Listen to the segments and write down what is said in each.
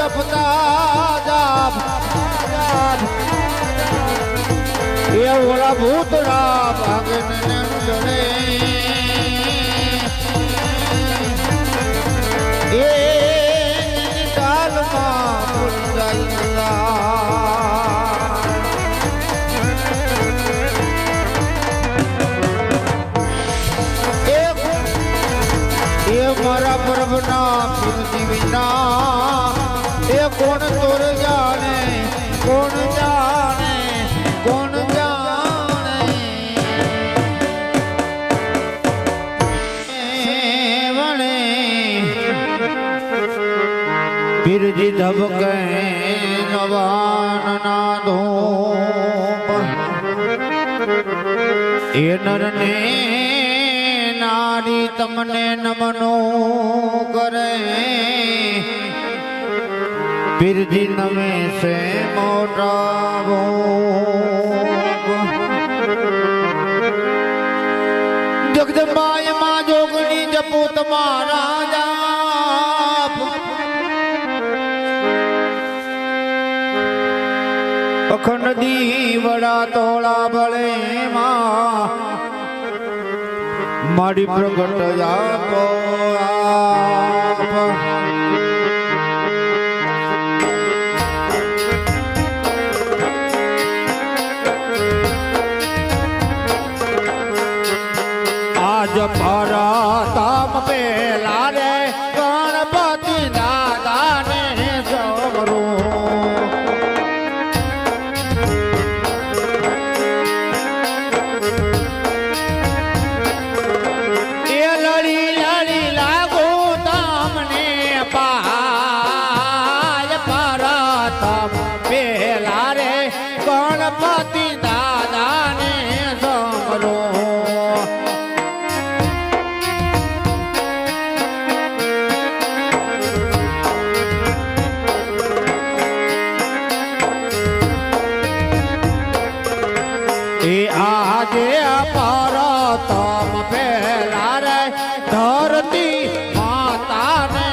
જપતા જાપ એ ઓલા ભૂતડા ભાગે ને ચડે એ કાલમાં મારા પ્રભના પીરજી વિના એ કોણ તોર જાણે કોણ જાણે કોણ જાણે વણે પીરજી ધબકે નવાન ના ધૂપ એ નરને નારી તમને નમનો કરે પીરજી નમે સે મોટા ભોગ જગદંબાય માં જોગણી જપો તમારા જાપ અખંડ દીવડા તોળા બળે માં મારી પ્રગટ આપો આપ આજ ભરતામ પેલા રે ગણપતિ દાદા ને સમરું ગણપતિ દાદા ને સમરો એ આજે પરતમ પહેલા રે ધરતી માતા ને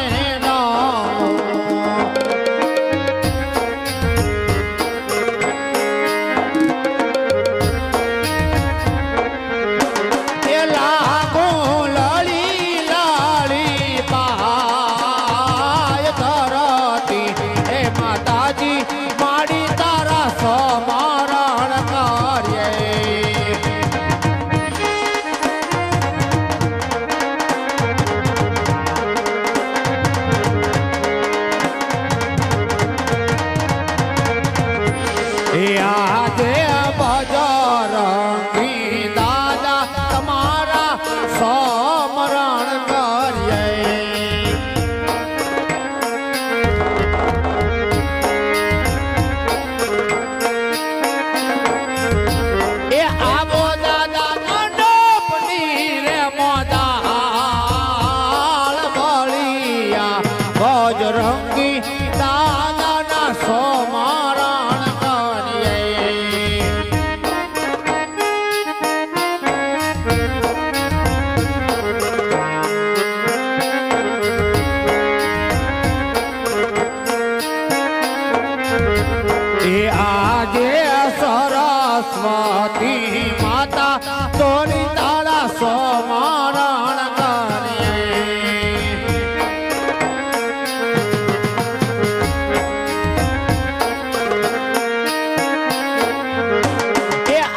સરસ્વતી માતા તોરી તારા સોમરણ કરીએ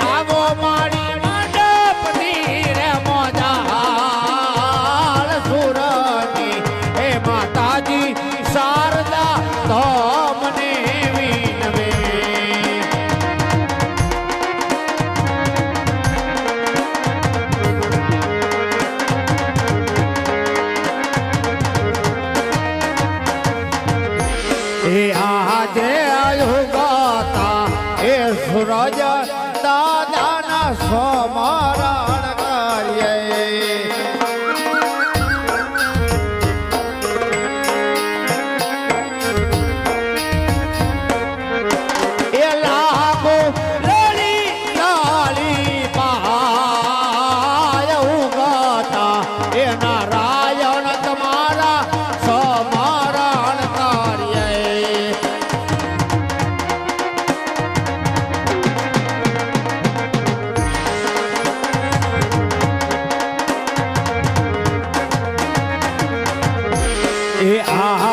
આવો મારી મંડપની રે મોજાળ સુરતી હે માતાજી શારદા તો મને વિનવે આજે આયુગતા એ સૂરજ દાદાના સ્મરણ કરીએ એ લાગો લડી લાલી પહાય ઉગતા એ નારાયણ તમારા સ્મરણ કરીએ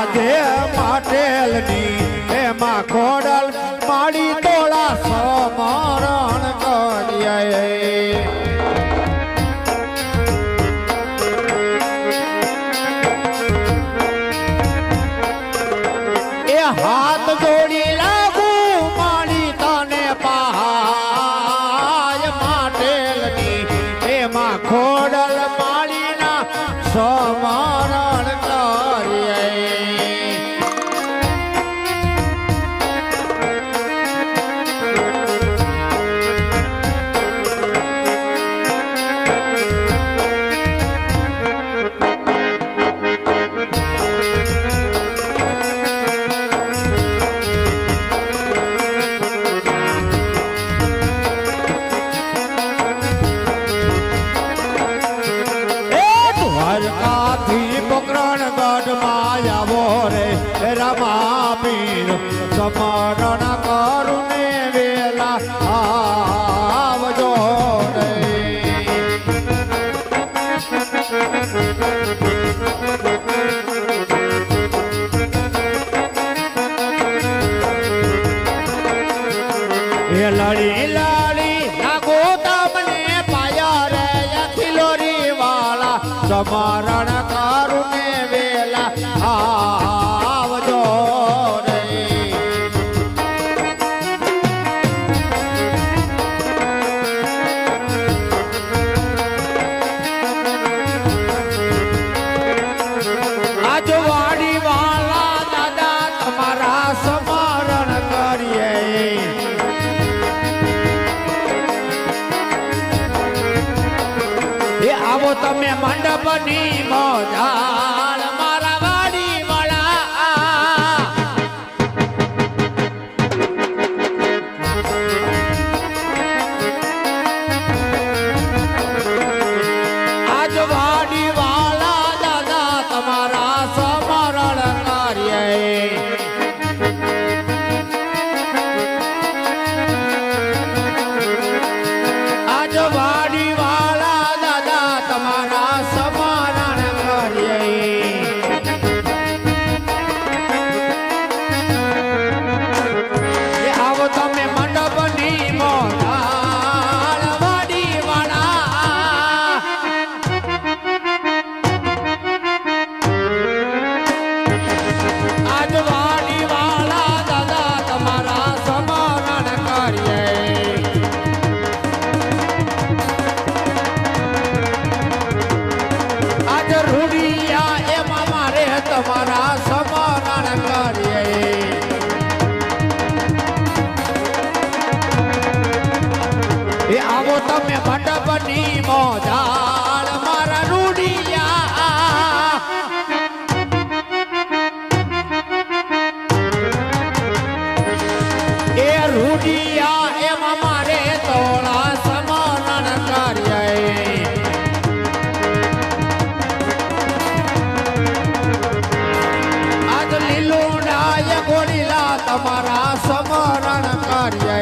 આજે માટેલની એમાં ખોડલ માડી તોળા સમરણ કરીએ એ હાથ જોડી લાગુ માડી તને પહાય માટેલની એમાં ખોડલ માડીના સમરણ કરીએ દ્વારકાથી પોકરણગઢ માયાવો રે રમા પીર સમરણ કરુને વેલા આવજો રે એ લડી લડી નાગો તમને પાયા રે અખિલોરી વાળા સમરણ કરુને વેલા આવજો રે આજ વાડી વાળા દાદા તમારા સમરણ કરીએ એ આવો તમે મંડપની મોજાલ મારા વાડી વાળા આજ વાડી વાળા દાદા તમારા સમરણ કરીએ આજ વાડી વાળા દાદા તમારા સમરણ કરીએ આવો તમે મંડપની મોઢાળ વાડી વાળા આજ વાડી વાળા દાદા તમારા સમરણ કરીએ આજ રૂડિયા એમાં મારે તમારા સમરણ કરીએ એ આવો તમે મંડપની મોજાળ મારા રૂડિયા એ રૂડિયા એમાં મારે તોળા સમરણ કરીએ આજ લીલુડાય ગોળીલા તમારા સમરણ કરીએ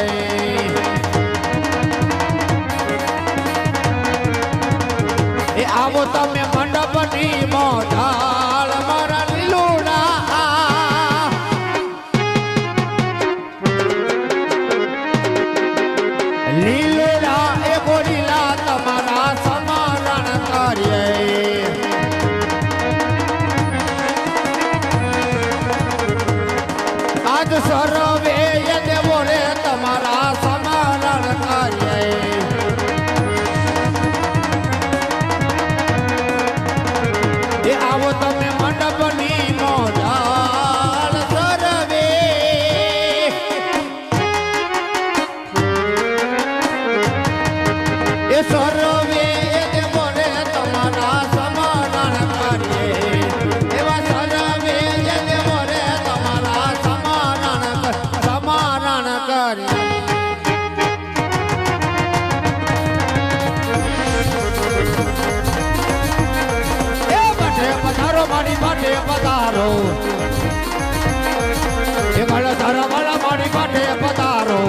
એ આવો તમે મંડપની મોઢાળ મારા લીલુડા લીલુડા એ ગોળીલા તમારા સમરણ કરીએ આજ સર્વે દેવો રે તમારા સમરણ કરીએ એ આવો તમે મંડપની મોઢાળ સર્વે એ સર્વે દેવો રે તમારા સમરણ કરીએ એવા સર્વે દેવો રે તમારા સમરણ કરીએ પધારો મારી માટે પધારો એ ગળ ધરવાળા મારી માટે પધારો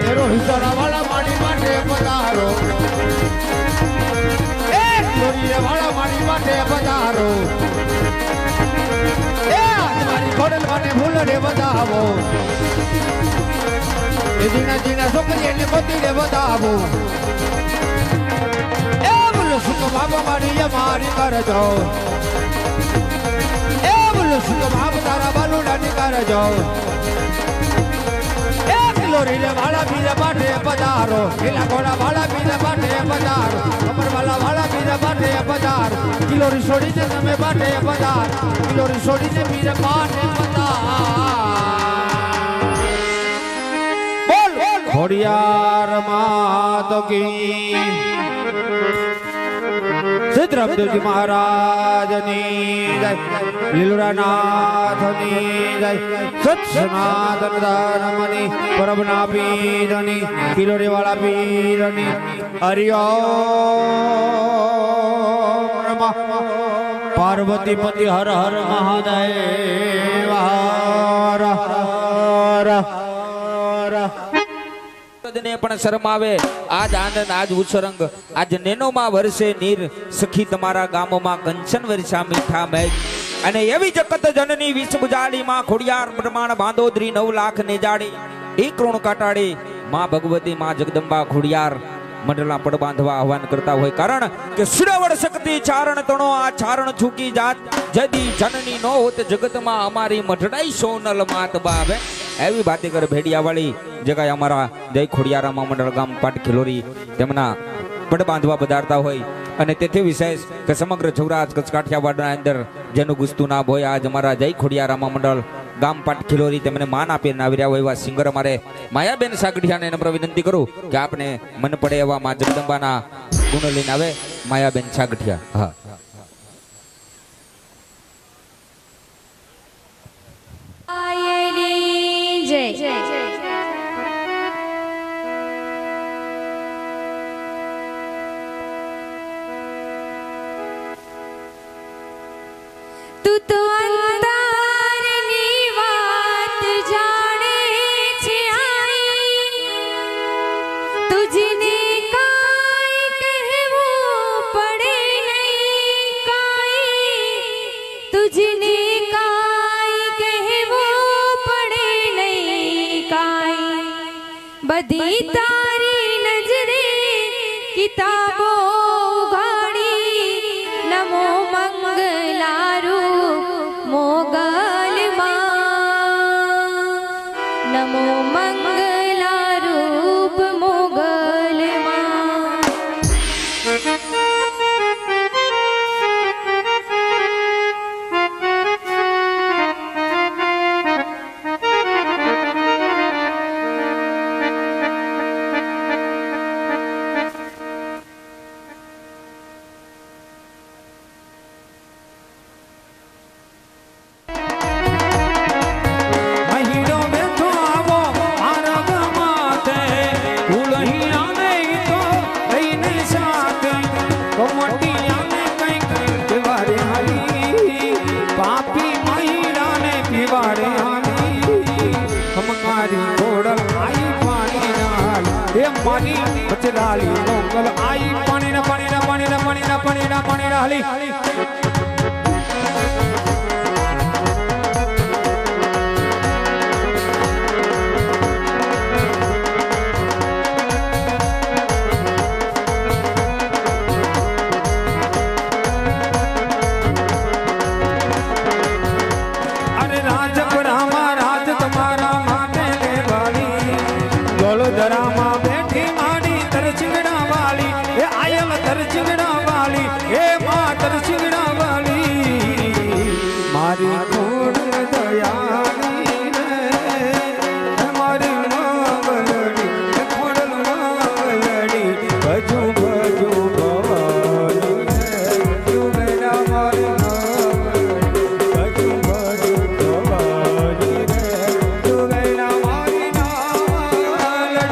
એ રોહિતરાવાળા મારી માટે પધારો એ વાળા મારી માટે પધારો રે વધાવો એ જીના જીના છોકરી એટલે મોતી રે વધાવો એ બોલો સુખ બાબા મારી કરજો એ બોલો સુખ બાબા તારા બાલુડાની કરજો કિલોરી રે વાળા બીજા પાઠે પધારો લીલા ઘોડા વાળા બીજા પાઠે પધારો અમરવાલા વાળા બીજા પાઠે પધાર કિલોરી છોડીને તમે પાઠે પધાર કિલોરી છોડીને બીજા પાઠે પધાર બોલ ખોડિયાર માત કી સિદ્ધરામદેવજી મહારાજની જય લીલુરાનાથની જય સત્સનાતન દાનમની પરમના પીરની કિલોરી વાળા પીરની હરિઓમ પાર્વતી પતિ હર હર મહાદેવ હર હર ને પણ શરમ આવે આજ આનંદ આજ ઉછરંગ આજ નેનોમાં વરસે નીર સખી તમારા ગામોમાં કંચન વર્ષા મીઠા મેઘ અને એવી જગત જનની વિષ બુજાડીમાં ખોડિયાર પ્રમાણ બાંધોદરી 9 લાખ ને જાડી એ કૃણ કાટાડી માં ભગવતી માં જગદંબા ખોડિયાર મંડળના પડ બાંધવા આહવાન કરતા હોય કારણ કે સુરવડ શક્તિ ચારણ તણો આ ચારણ છૂકી જાત જદી જનની નો હોત જગતમાં અમારી મઢડાઈ સોનલ માત બાવે એવી બાતી કર ભેડિયા વાળી જગ્યાએ અમારા જય ખોડિયારામાં મંડળ ગામ પાટ ખિલોરી તેમના પડ બાંધવા પધારતા હોય અને તેથી વિશેષ કે સમગ્ર સૌરાષ્ટ્ર કચ્છ કાઠિયાવાડના અંદર જેનું ગુસ્તું નામ હોય આજ અમારા જય ખોડિયારામાં મંડળ ગામ પાટ ખિલોરી તેમને માન આપીને આવી રહ્યા હોય એવા સિંગર અમારે માયાબેન સાગઠિયાને નમ્ર વિનંતી કરું કે આપને મન પડે એવા માં જગદંબાના ગુણ લઈને આવે માયાબેન સાગઠિયા હા તું તો અંતરની વાત જાણે છે આઈ તુજને કાઈ કહેવું પડે નહીં કાઈ તુજને કાઈ કહેવું પડે નહીં કાઈ બધી તારી નજરે કિતાબો ઉઘાડી નમો મંગલારૂ નમો મંગલા રૂપ મોગલમાં બચરાલી મોગલ આઈ પાણી ના પાણી ના પાણી ના પાણી ના પાણી ના પાણી ના હાલી અરે રાજપરામાં રાજ તમારા માટે લેવાલી ગોળધરામાં મારી ખોડ દયાળી રે મારી મંગલડી ખોડલ મંગલડી ભજુ ભજુ ભવાની તું બેના મારી મંગલડી ભજુ ભજુ ભવાની રે તું બેના મારી મંગલડી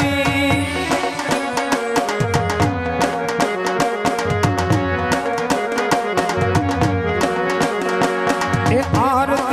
આરતી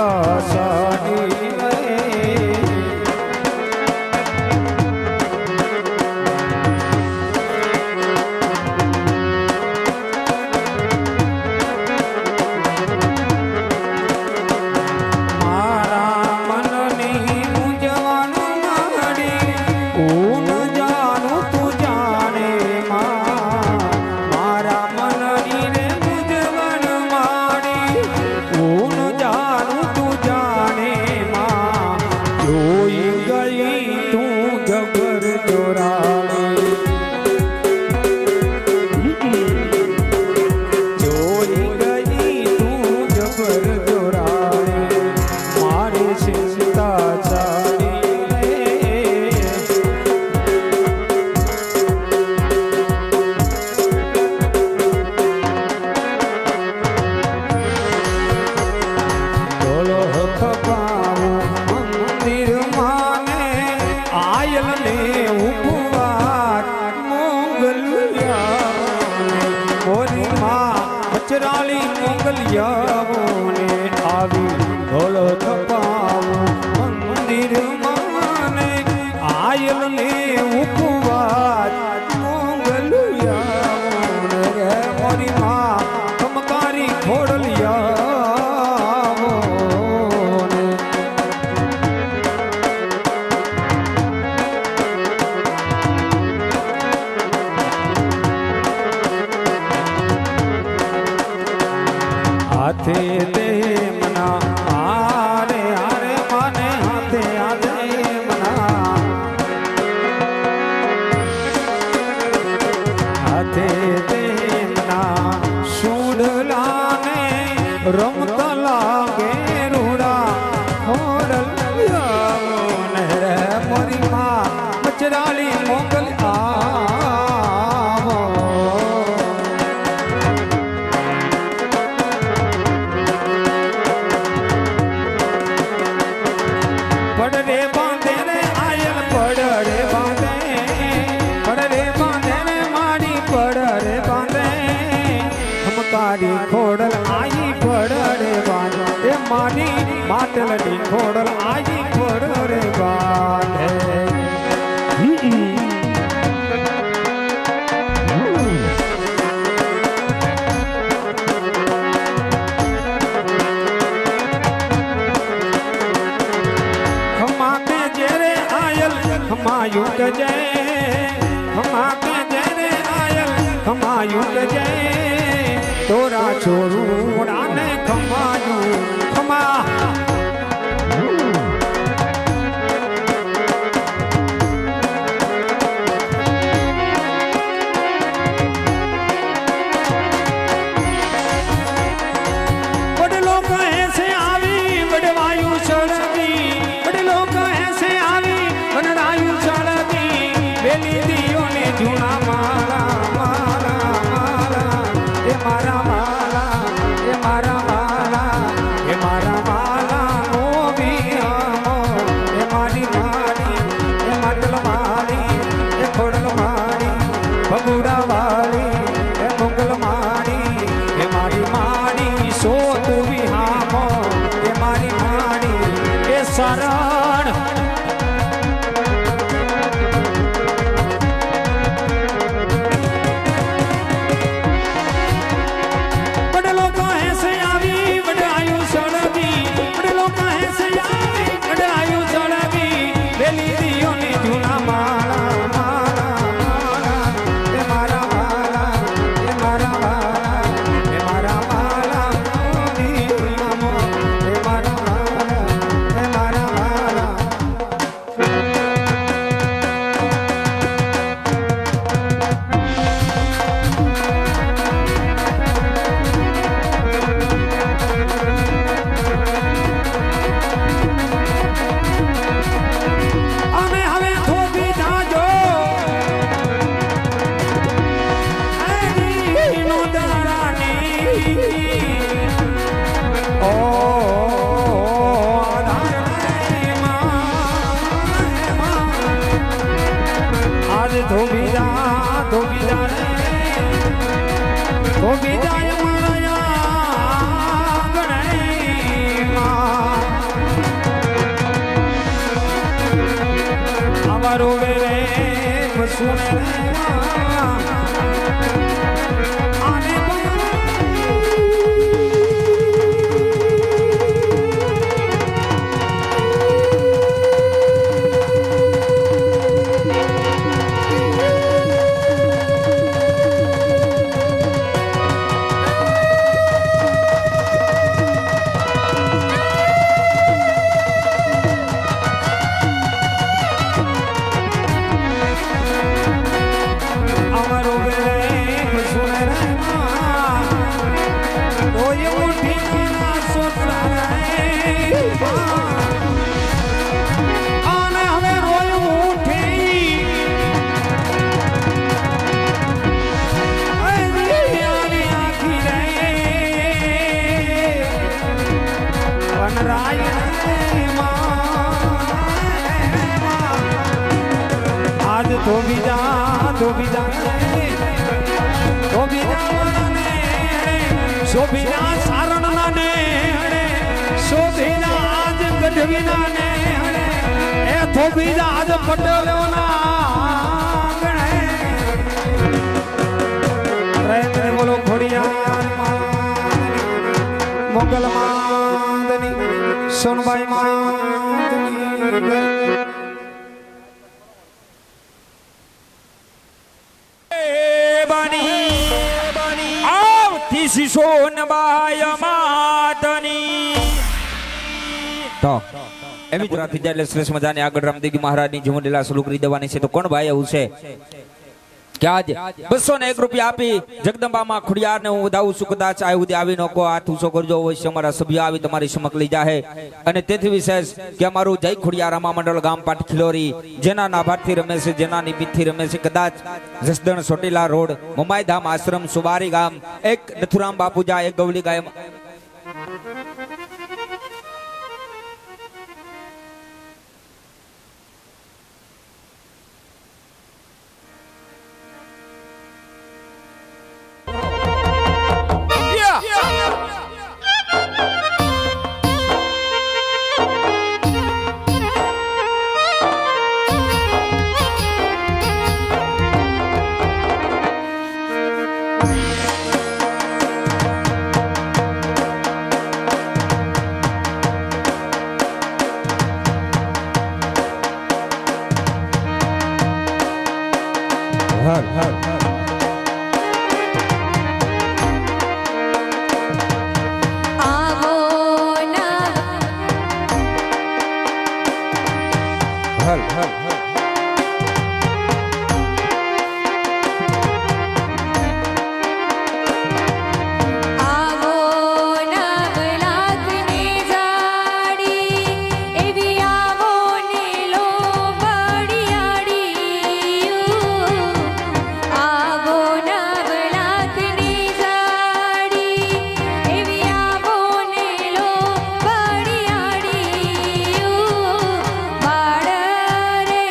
સાની રે ચરાલી મોગલિયાઓને આવી ઢોલો થપાવું મંદિર માને આયલ ને ઉપવાસ મોગલિયાઓને રે મોરી માં કમકારી ખોડલિયાઓને હાથે તે મના આરે આરે માને હાથે હાથે મના હાથે તે મના સુડલાને રમતા લાગે રૂડા ખોડલિયાઓને રે મોરી માં મચરાલી મોગલ પડરે બાંધે રે આયલ પડરે બાંધે પડરે બાંધે રે માડી પડરે બાંધે હમકારી ખોડલ આઈ પડરે બાંધે એ માડી માટલની ખોડલ આઈ પડરે બાંધે हमायूं के जय हमा के जय रे आयल हमायूं के जय तोरा छोरू उड़ाने खमायूं खमा बड़े लोग ऐसे आवी बड़े वायु चढ़ती बड़े लोग ऐसे आवी वनरायु चढ़ती बेली दियो ने झूना माला माला माला ये मारा माला ये मारा माला ये मारा माला नो भी आमो ये मारी मारी ये माटल मारी ये खोड़ल मारी बबूड़ा वाली ये मुगल मारी ये मारी मारी सो तू भी हामो ये मारी मारी ये शरण ધોબી જાય મારા ગણાઈ માં અમારો વેરે સુને આને શોભીના સારણ ને શોભીના આજ ગઢવીના ને એ થોભીના આજ પટેલોના ગણે બોલો ખોડિયાર મોગલ માંદની સોનબાઈ માંદની સોનબાઈ માતની તો એવી જ રાખી જાય એટલે શ્રેષ્ઠ મજાની આગળ રામદેવજી મહારાજની જીવનલીલા શરૂ કરી દેવાની છે. તો કોણ ભાઈ એવું છે કે આજ 201 રૂપિયા આપી જગદંબામાં ખુડિયારને હું વધાવું છું. કદાચ આ સુધી આવી નો કો હાથ ઊંચો કરજો હોય છે. અમારા સભ્ય આવી તમારી સમક્ષ લઈ જાહે અને તેથી વિશેષ કે અમારું જય ખુડિયાર રામા મંડળ ગામ પાટ ખિલોરી જેના નાભારથી રમે છે, જેના નિમિત્તથી રમે છે, કદાચ જસદણ ચોટીલા રોડ મમાઈ ધામ આશ્રમ સુબારી ગામ એક નથુરામ બાપુજા એક ગવલી ગાય બાળ રે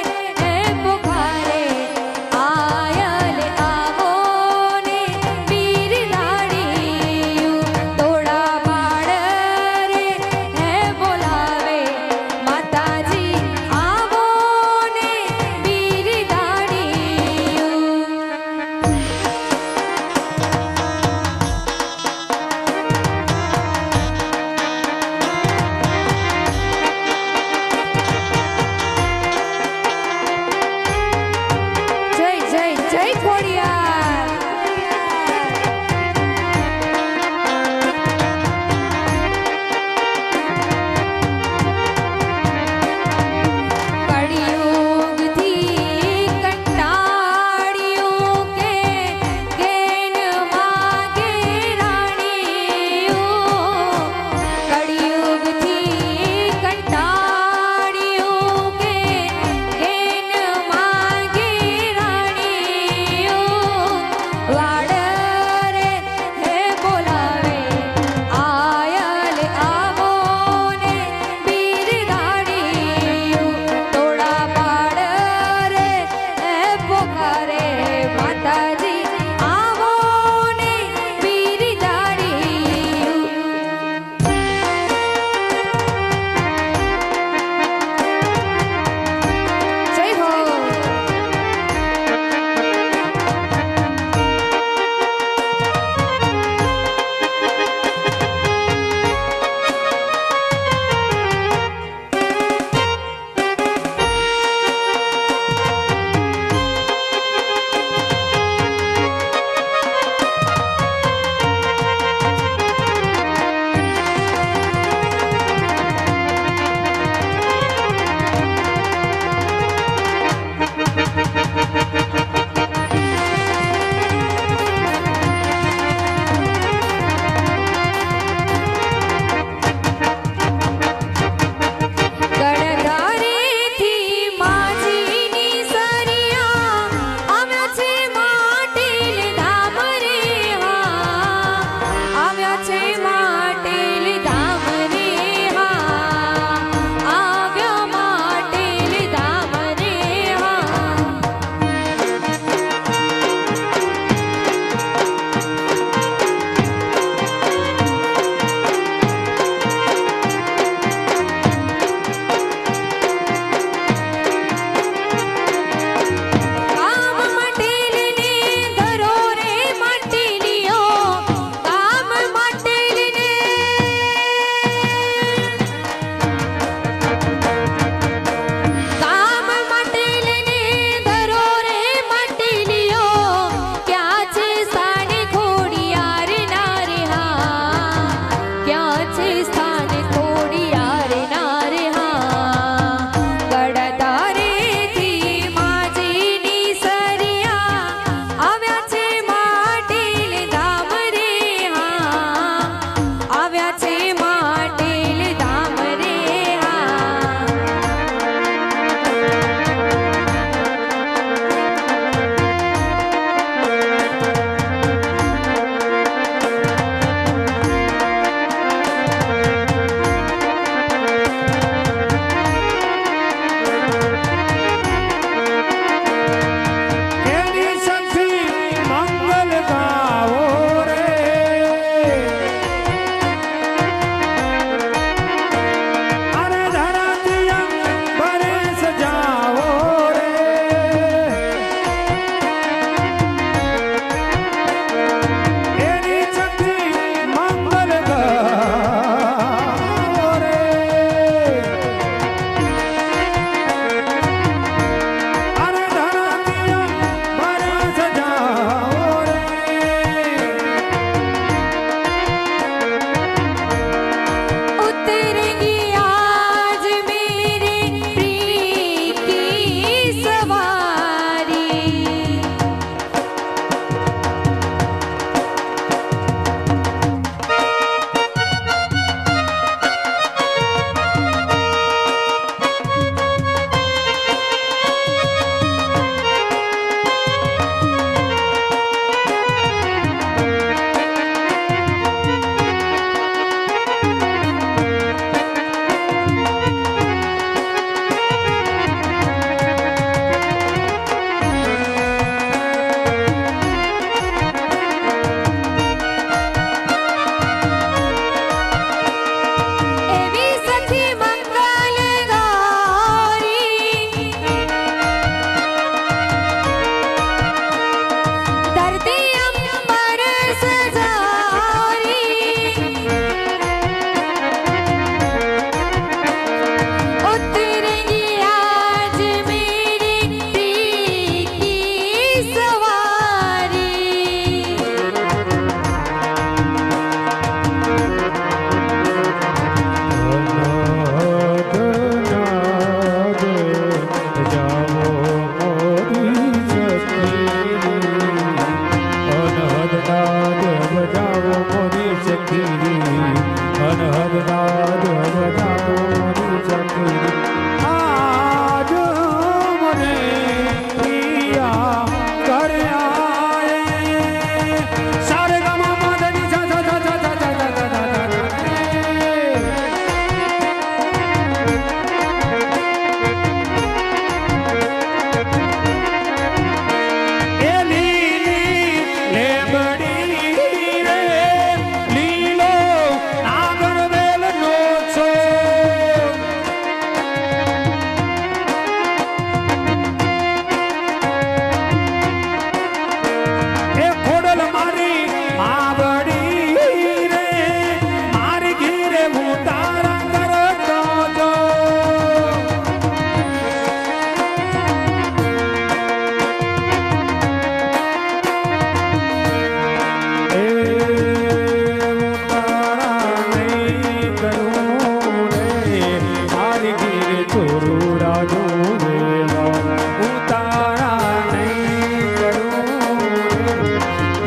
ચોરુડા જોવેલા હું તારા નહીં કરું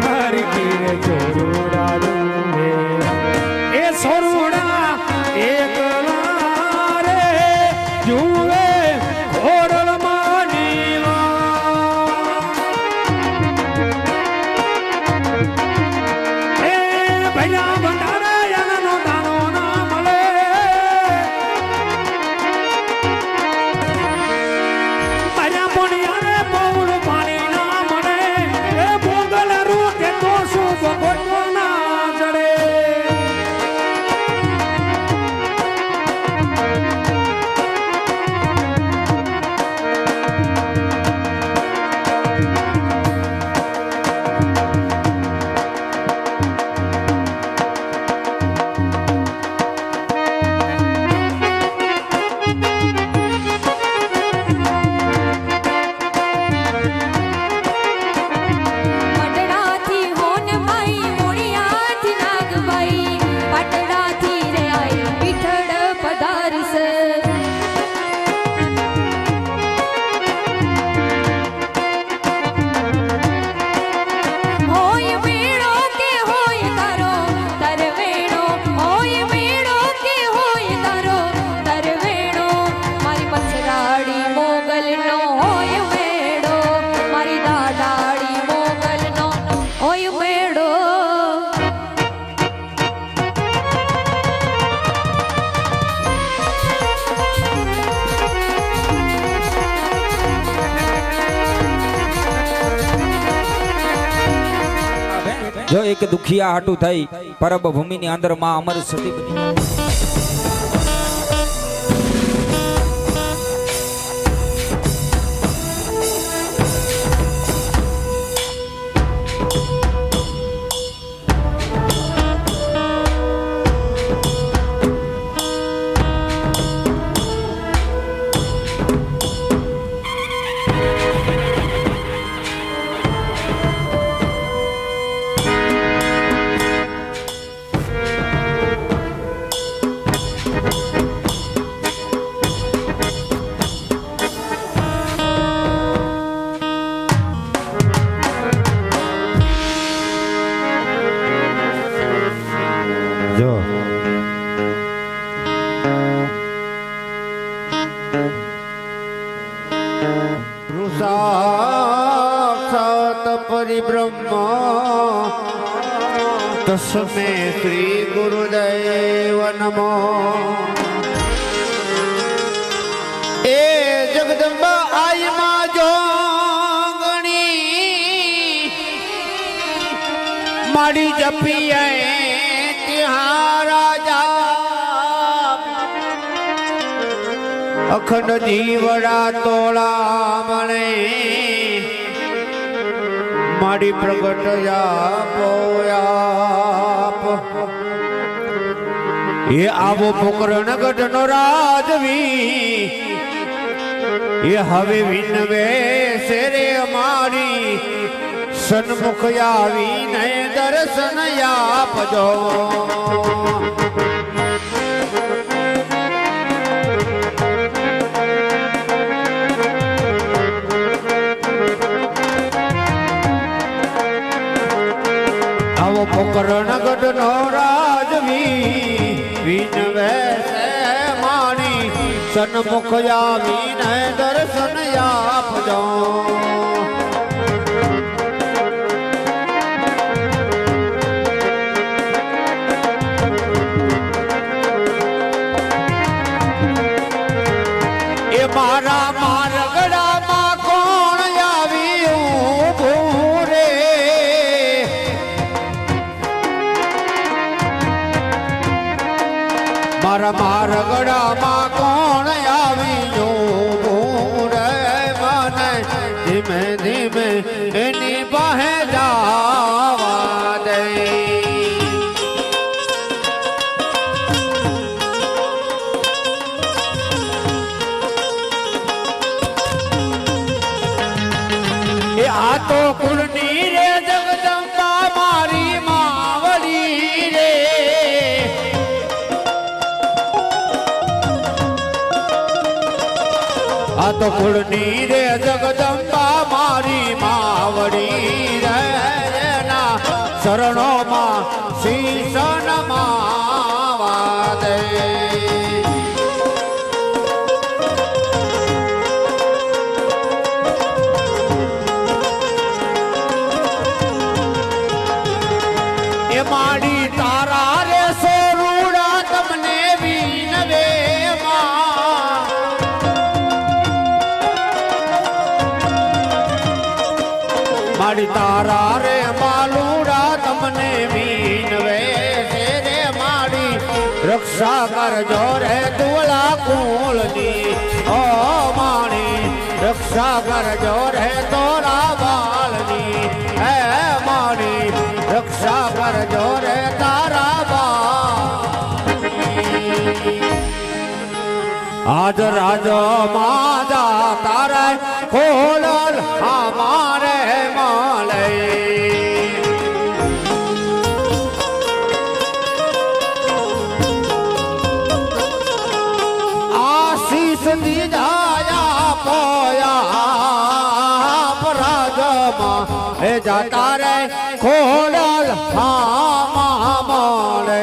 મારી ઘેરે ચોરુડા જોવેલા એ સોરુડા એકલા રે જુએ ખોડલ જો એક દુખિયા હાટું થઈ પરબ ભૂમિની અંદર માં અમર સતી બની જો સાક્ષાત પરિબ્રહ્મ તસ્મે શ્રી ગુરુદેવ નમો એ જગદંબા આઈમાં જોગણી માડી જપી અખંડ દીવડા તોળા મળે માડી પ્રગટ પોયાપ એ આવો પોકરણ ગઢ નો રાજવી એ હવે વિનવે શેરે મારી સન્મુખ આવીને દર્શન આપજો પોકરણ ગઢ નો રાજવી વિનવે માણી સન્મુખ આવીને દર્શન આપજો એ મારા મારગડામાં કોણ આવ્યું ભૂરે મારા મારગડામાં કોણ આવ્યું ભૂરે મને ધીમે ધીમે એની પાસે જવા દે આ તો કુળની રે જગદંબા મારી માવડી રે આ તો કુળની રે જગદંબા મારી માવડી રે ના શરણોમાં શીશ નમાવા દે. એ માડી તારા રે સોરુડા તમને વિનવે માડી તારા રે માલુડા તમને વિનવે છે રે માડી રક્ષા કરજો રે દુલા કુળની ઓ માણી રક્ષા કરજો રે તોરા બાળની હે માડી રક્ષા કરજો રે તારા બાળની. આજ રાજો માજા તારે ખોલલ અમારે માલે આશીષ દીધાયા પોયા પરાજમાં હે જાતા રે ખોલલ હા માલે.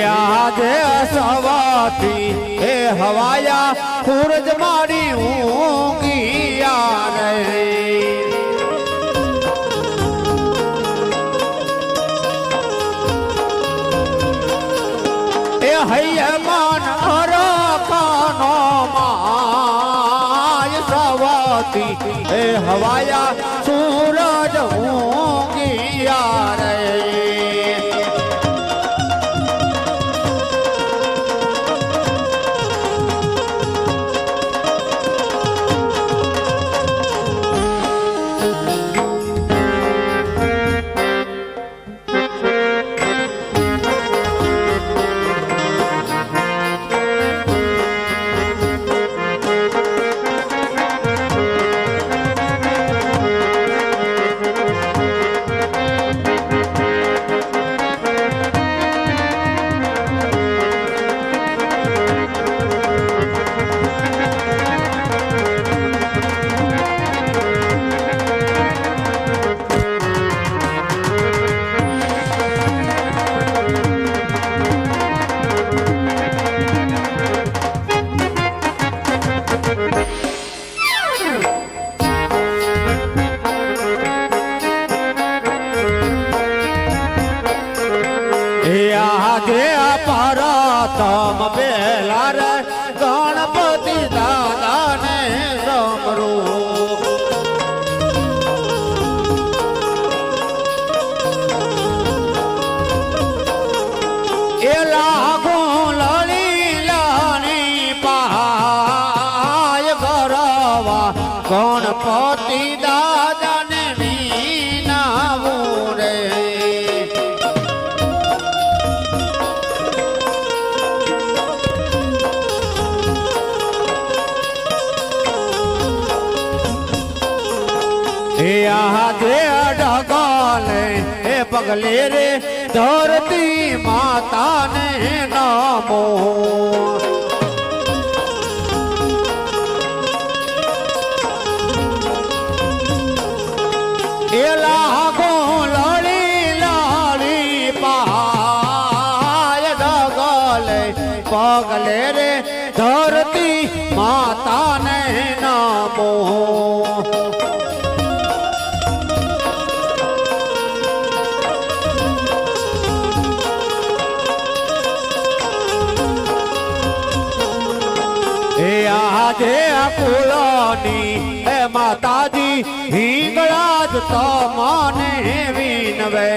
આજે સવાથી એ હવાયા સૂરજ મારી ઊંઘિયા રે એ હૈયમાન અરકાનો માય સવાથી એ હવાયા સૂરજ ઊંઘિયા રે તમ બેલા રે ગણપતિ દાદા ને સમરો એ લાગો લલીલાની પાય ગરવા ગણપતિ દાદા ને વિનાવું રે આજે ડગાલે એ પગલે રે ધરતી માતાને નમો એ લાગો લળી લાળી પાય ડગાલે પગલે રે ધરતી માતાને નમો આજે કુળની હે માતાજી હિંગળા જ તમને વિનવે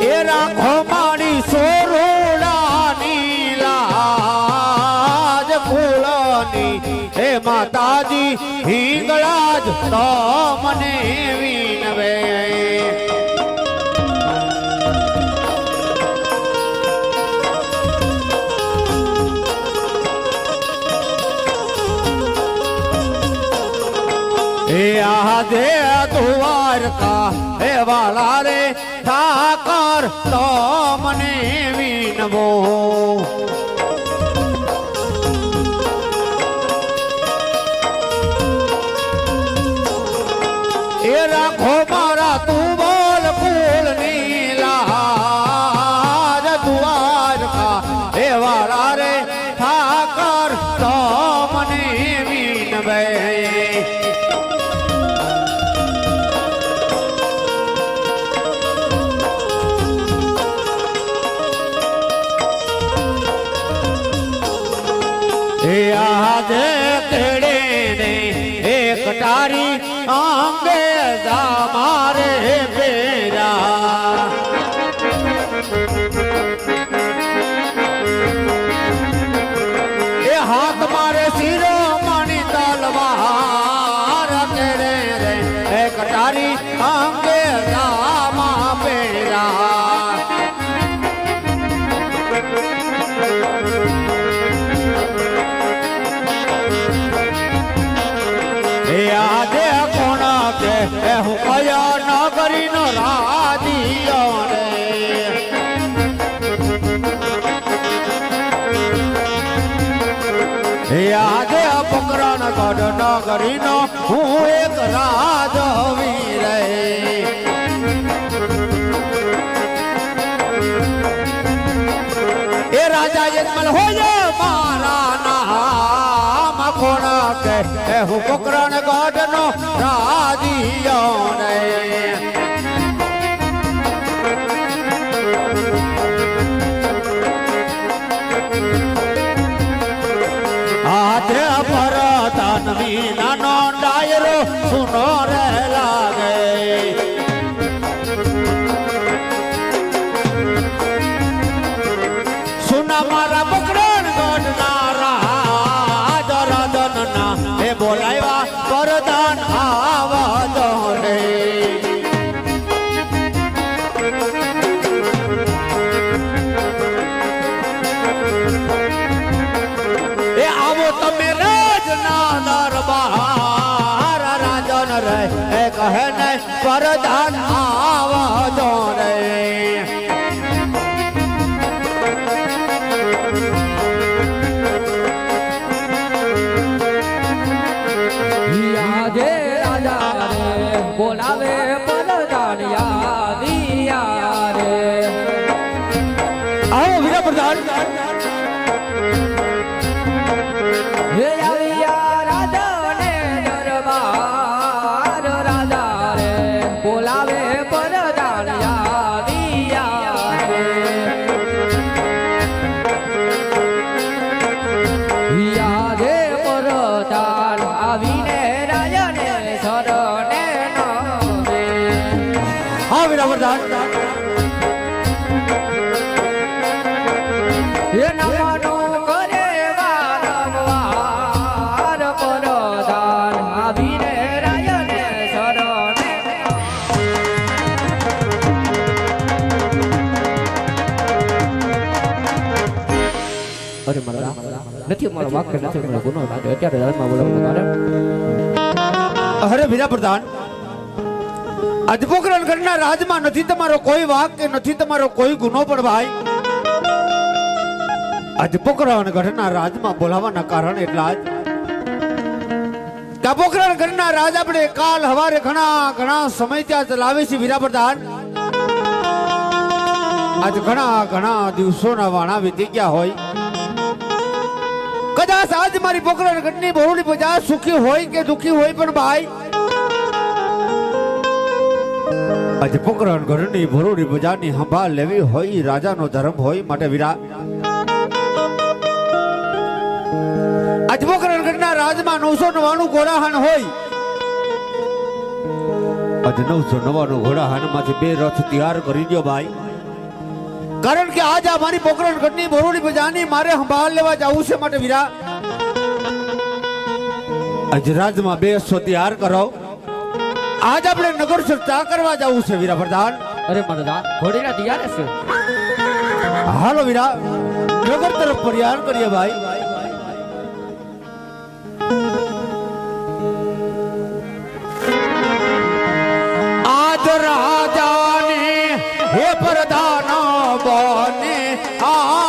એ રાખો મારી સોરોડાની લાજ કુળની હે માતાજી હિંગળા જ તમને વિનવે આજે દ્વારકા હે વાલા રે ઠાકર તો મને વિનવો એ રાખો મારા તું બોલ કુલ નીલા દ્વારકા હે વાલા રે ઠાકર તો મને વિનવે આજે કેડે ને એક તારી આંગે મારે બેરા એ હાથ મારે શિરો માની તલવાર કેડે રે એક તારી આંગે દામા બેરા આજે કોણ કે હું કયા નગરી નો રાજીયો રે આજે પકરણ ગઢ નગરી નો હું એક રાજવી રે એ રાજા યજમાન હોય મારા નામ કોણ કે હું પોકરણ ગઢ નો રાજીયો રે આજે પરતન મીનાનો ડાયરો સુનો રે લાગે સુના મારા પકડણ ગઢ ના રાજ રાધન ના એ બોલાવ્યા પરદાન આવજો રે એ આવો તમે રાજ ના દરબાર રાજન રે એ કહે ને પરદાન આવજો રે આજે રાજા રે બોલાવે પરદાન યાદિયા રે આવો વીરા પ્રધાન હે આવ્યા રાજા ને દરબાર રાજા રે બોલાવે પરદાન યાદિયા રે યાદે પરદાન આવીને રાજાને શરણે નમે હા વીરા પ્રધાન હે નમનું કરે વારંવાર પરદાન આવીને રાજાને શરણે અરે મારા નથી મારો વાક્ય નથી મારો ગુનો લાગે અત્યારે હાલમાં બોલવાનું કારણ અરે વીરા પ્રધાન આજ પોકરણ ગઢના રાજમાં નથી તમારો કોઈ વાક કે નથી તમારો કોઈ ગુનો પણ ભાઈ આજ પોકરણ ગઢના રાજમાં બોલાવાના કારણ એટલા જ કે પોકરણ ગઢના રાજ આપણે કાલ હવારે ઘણા સમય ત્યાં ચલાવે છે વીરા પ્રધાન આજ ઘણા દિવસોના વાણા વીતી ગયા હોય કદાચ આજ મારી પોકરણ ગઢની બહુડી પ્રજા સુખી હોય કે દુખી હોય પણ ભાઈ આજે પોકરણ ગઢની બહુડી પ્રજાની સંભાળ લેવી હોય રાજાનો ધર્મ હોય માટે વીરા આજ પોકરણ ગઢના રાજમાં 999 ઘોડાહાન હોય આજ 999 ઘોડાહાન માંથી 2 રથ તૈયાર કરી દો ભાઈ કારણ કે આજ આ મારી પોકરણ ગઢની બહુડી પ્રજાની મારે સંભાળ લેવા જવું છે માટે વીરા આજ રાજમાં 2 રથ તૈયાર કરો આજ આપણે નગર ચર્ચા કરવા જવું છે વીરા પ્રધાન અરે મારા ઘોડીના તૈયાર છે હાલો વીરા નગર તરફ પ્રયાણ કરીએ ભાઈ પ્રધાન બને આ